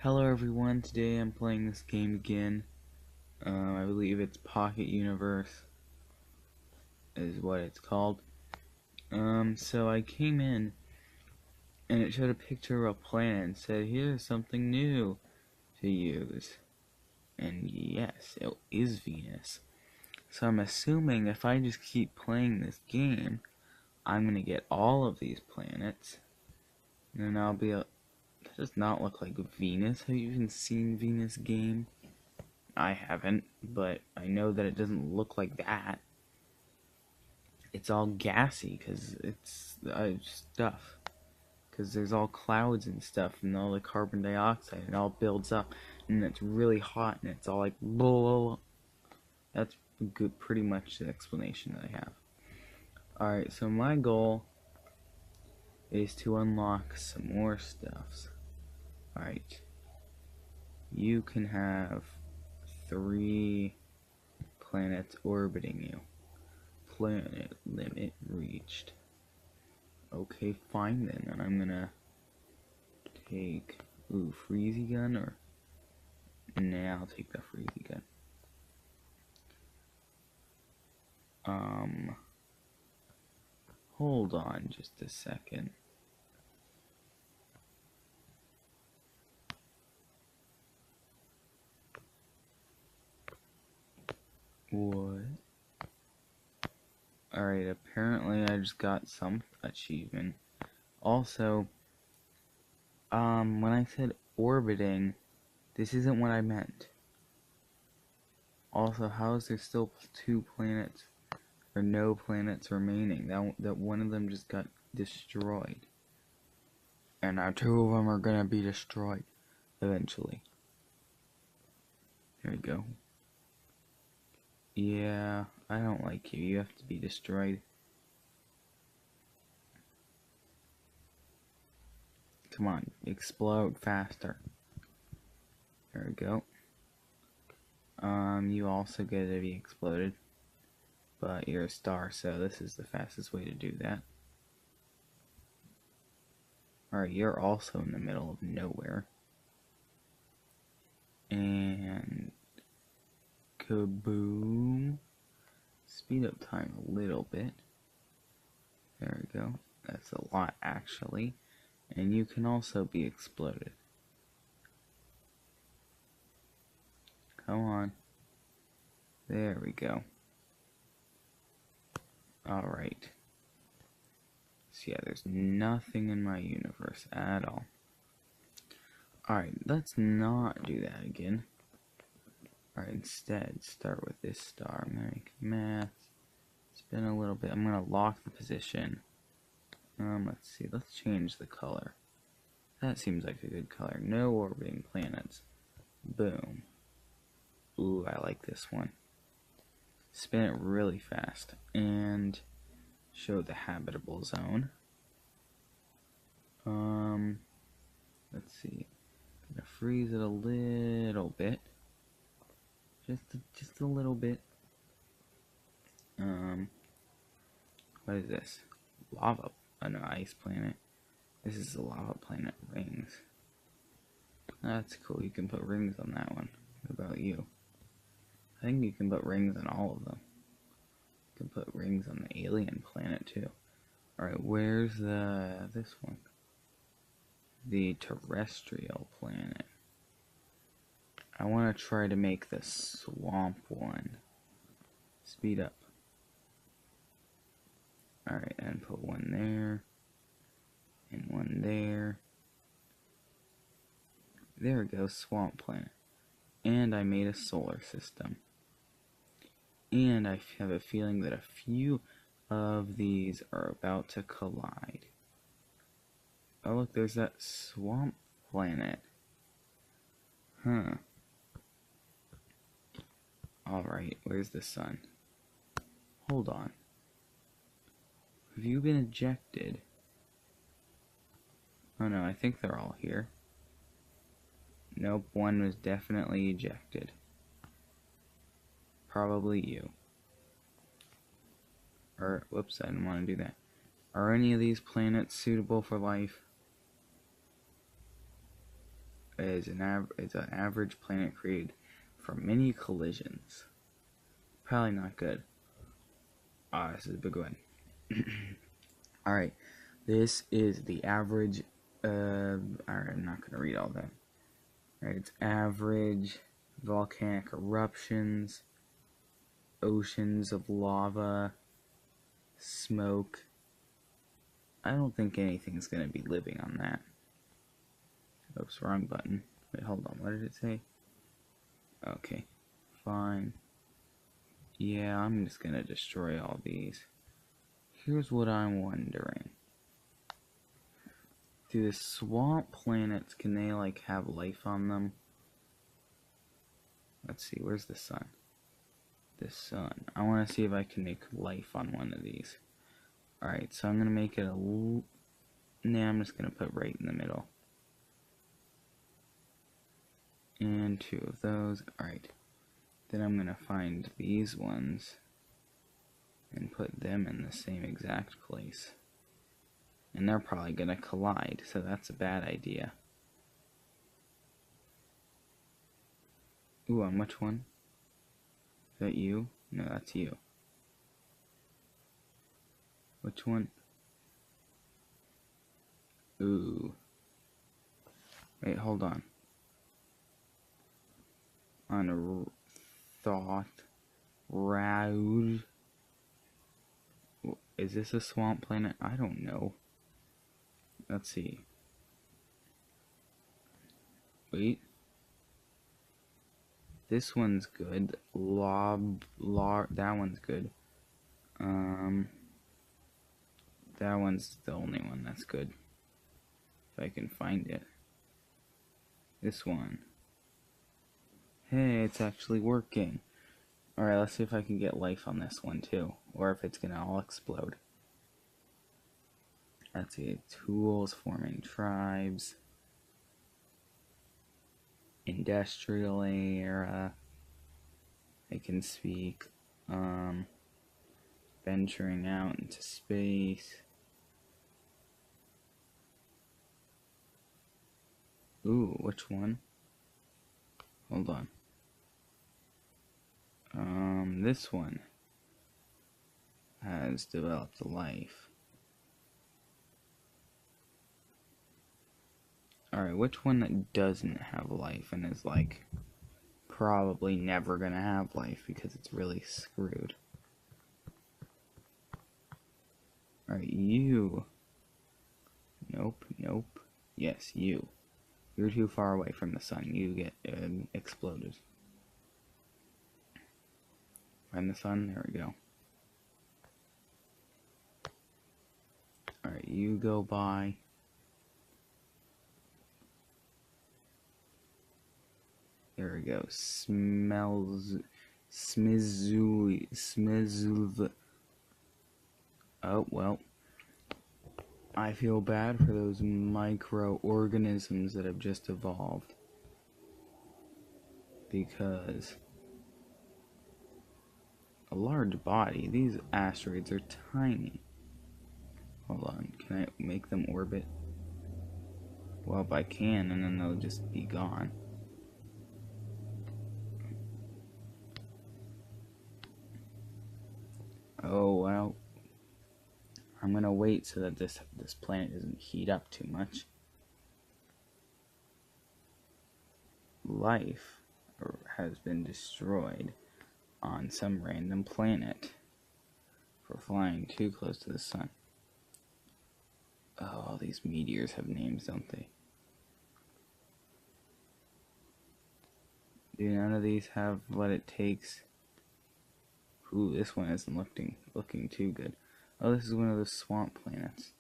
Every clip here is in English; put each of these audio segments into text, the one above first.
Hello everyone, today I'm playing this game again. I believe it's Pocket Universe is what it's called. So I came in and it showed a picture of a planet and said, here's something new to use. And yes, it is Venus. So I'm assuming if I just keep playing this game, I'm gonna get all of these planets. And then that does not look like Venus. Have you even seen Venus game? I haven't, but I know that it doesn't look like that. It's all gassy because it's stuff. Because there's all clouds and stuff, and all the carbon dioxide, it all builds up, and it's really hot, and it's all like blah. That's good, pretty much the explanation that I have. Alright, so my goal is to unlock some more stuffs. Alright, you can have 3 planets orbiting you. Planet limit reached. Okay, fine then, and I'm gonna take, freezy gun, or, nah, I'll take the freezy gun. Hold on just a second. What? Alright, apparently I just got some achievement. Also, when I said orbiting, this isn't what I meant. Also, how is there still 2 planets, or no planets remaining? That one of them just got destroyed. And now 2 of them are gonna be destroyed eventually. There we go. Yeah, I don't like you. You have to be destroyed. Come on, explode faster. There we go. You also get to be exploded. But you're a star, so this is the fastest way to do that. Alright, you're also in the middle of nowhere. And kaboom. Speed up time a little bit. There we go. That's a lot, actually. And you can also be exploded. Come on. There we go. Alright. So yeah, there's nothing in my universe at all. Alright, let's not do that again. Alright, instead, start with this star. I'm gonna make math. Spin a little bit. I'm gonna lock the position. Let's see. Let's change the color. That seems like a good color. No orbiting planets. Boom. Ooh, I like this one. Spin it really fast. And show the habitable zone. Let's see. Gonna freeze it a little bit. Just a little bit. What is this? Lava. Oh no, ice planet. This is the lava planet. Rings. That's cool. You can put rings on that one. What about you? I think you can put rings on all of them. You can put rings on the alien planet too. Alright, where's this one? The terrestrial planet. I want to try to make the swamp one. Speed up. Alright, and put one there. And one there. There we go, swamp planet. And I made a solar system. And I have a feeling that a few of these are about to collide. Oh look, there's that swamp planet. Huh. Alright, where's the sun? Hold on. Have you been ejected? Oh no, I think they're all here. Nope, one was definitely ejected. Probably you. Or, whoops, I didn't want to do that. Are any of these planets suitable for life? is an average planet created from many collisions. Probably not good. This is a big one. Alright, this is the average. Alright, I'm not gonna read all that. Alright, it's average volcanic eruptions, oceans of lava, smoke. I don't think anything's gonna be living on that. Oops, wrong button. Wait, hold on. What did it say? Okay, fine. Yeah, I'm just gonna destroy all these. Here's what I'm wondering. Do the swamp planets, can they like have life on them? Let's see, where's the sun? The sun. I want to see if I can make life on one of these. Alright, so I'm gonna make it nah, I'm just gonna put right in the middle. And 2 of those. Alright. Then I'm gonna find these ones and put them in the same exact place. And they're probably gonna collide, so that's a bad idea. Ooh, on which one? Is that you? No, that's you. Which one? Ooh. Wait, hold on. On a thought. Round. Is this a swamp planet? I don't know. Let's see. Wait. This one's good. That one's good. That one's the only one that's good. If I can find it. This one. Hey, it's actually working. Alright, let's see if I can get life on this one too. Or if it's gonna all explode. Let's see. Tools, forming tribes. Industrial era. I can speak. Venturing out into space. Ooh, which one? Hold on. This one has developed life. Alright, which one doesn't have life and is like probably never gonna have life because it's really screwed? Alright, you. Nope, nope. Yes, you. You're too far away from the sun. You get exploded. Find the sun. There we go. Alright, you go by. There we go. Smizulv. Oh, well. I feel bad for those microorganisms that have just evolved. Because a large body, these asteroids are tiny. Hold on, can I make them orbit? Well, if I can, and then they'll just be gone. Oh, well. I'm gonna wait so that this planet doesn't heat up too much. Life has been destroyed on some random planet for flying too close to the sun. Oh, all these meteors have names, don't they? Do none of these have what it takes? Ooh, this one isn't looking too good. Oh, this is one of those swamp planets.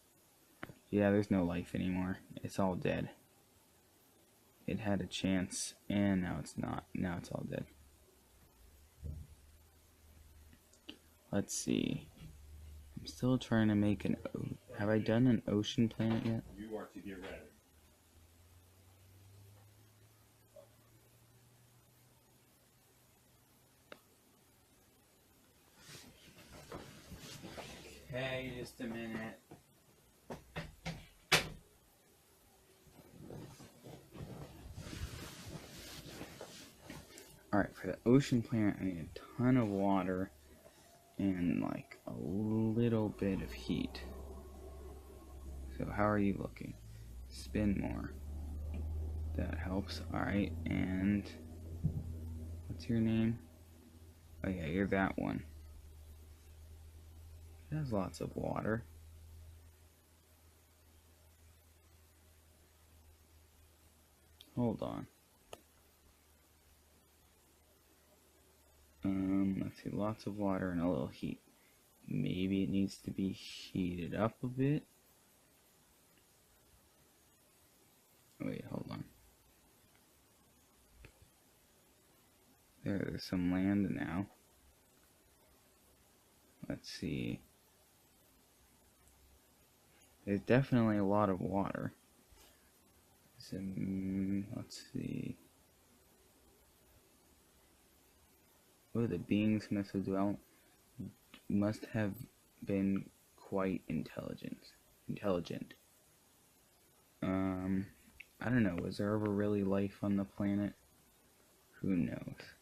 Yeah, there's no life anymore. It's all dead. It had a chance, and now it's not. Now it's all dead. Let's see. I'm still trying to make an... Have I done an ocean planet yet? You are to get ready. Okay, just a minute. Alright, for the ocean planet, I need a ton of water and like a little bit of heat. So how are you looking? Spin more. That helps. Alright, and what's your name? Oh yeah, you're that one. It has lots of water. Hold on. Let's see, lots of water and a little heat. Maybe it needs to be heated up a bit. Wait, hold on. There's some land now. Let's see. There's definitely a lot of water. So, let's see. Oh, the beings must have been quite intelligent. I don't know. Was there ever really life on the planet? Who knows?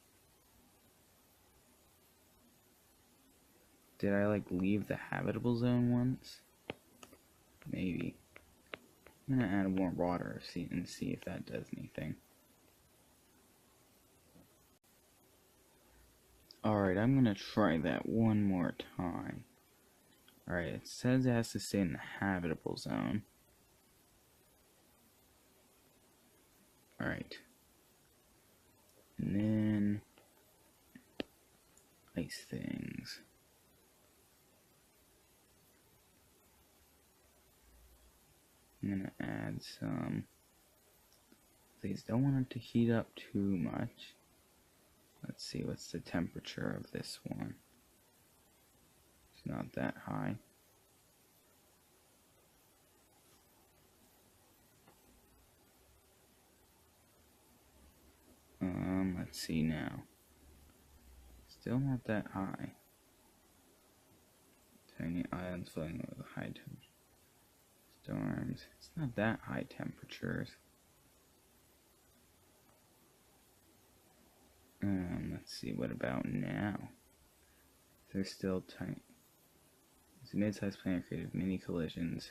Did I like leave the habitable zone once? Maybe. I'm gonna add more water and see if that does anything. Alright, I'm gonna try that one more time. Alright, it says it has to stay in the habitable zone. Alright. And then ice things. I'm gonna add some. Please don't want it to heat up too much. Let's see, what's the temperature of this one? It's not that high. Let's see now. Still not that high. Tiny islands floating with high temperature. Storms. It's not that high temperatures. Let's see, what about now? They're still tiny. It's a mid-sized planet created many collisions.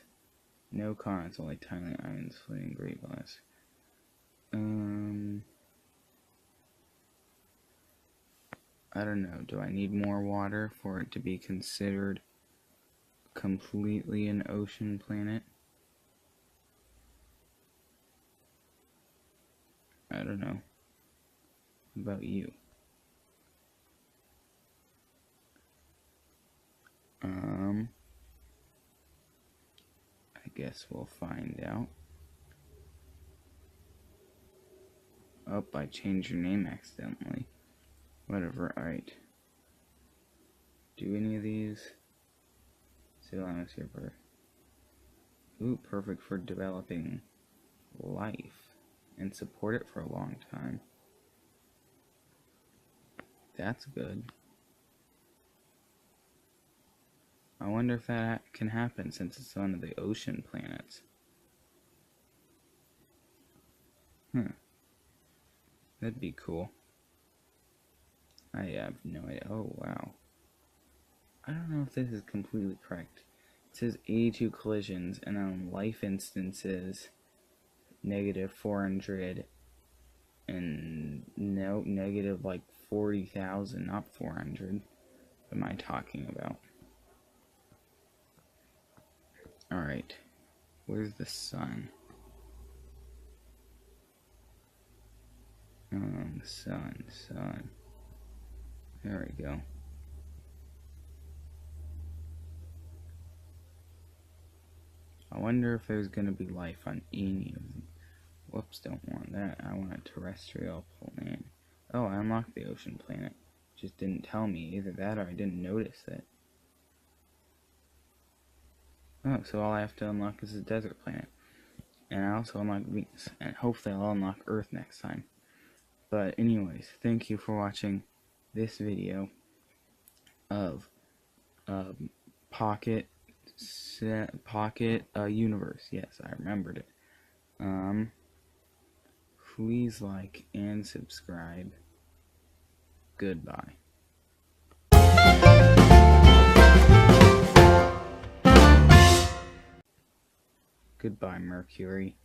No cons, only tiny islands floating great blast. I don't know. Do I need more water for it to be considered completely an ocean planet? I don't know. What about you? I guess we'll find out. Oh, I changed your name accidentally. Whatever, alright. Do any of these? Still atmosphere birth. Ooh, perfect for developing life and support it for a long time. That's good. I wonder if that can happen since it's one of the ocean planets. That'd be cool. I have no idea. Oh, wow. I don't know if this is completely correct. It says 82 collisions, and on life instances, negative 400, and no, negative like 40,000, not 400. What am I talking about? Alright. Where's the sun? Sun. There we go. I wonder if there's gonna be life on any of them. Whoops, don't want that. I want a terrestrial planet. Oh, I unlocked the ocean planet. Just didn't tell me. Either that or I didn't notice it. Oh, so all I have to unlock is a desert planet. And I also unlock Venus. And hopefully I'll unlock Earth next time. But anyways, thank you for watching this video of Pocket Universe. Yes, I remembered it. Please like and subscribe. Goodbye. Goodbye, Mercury.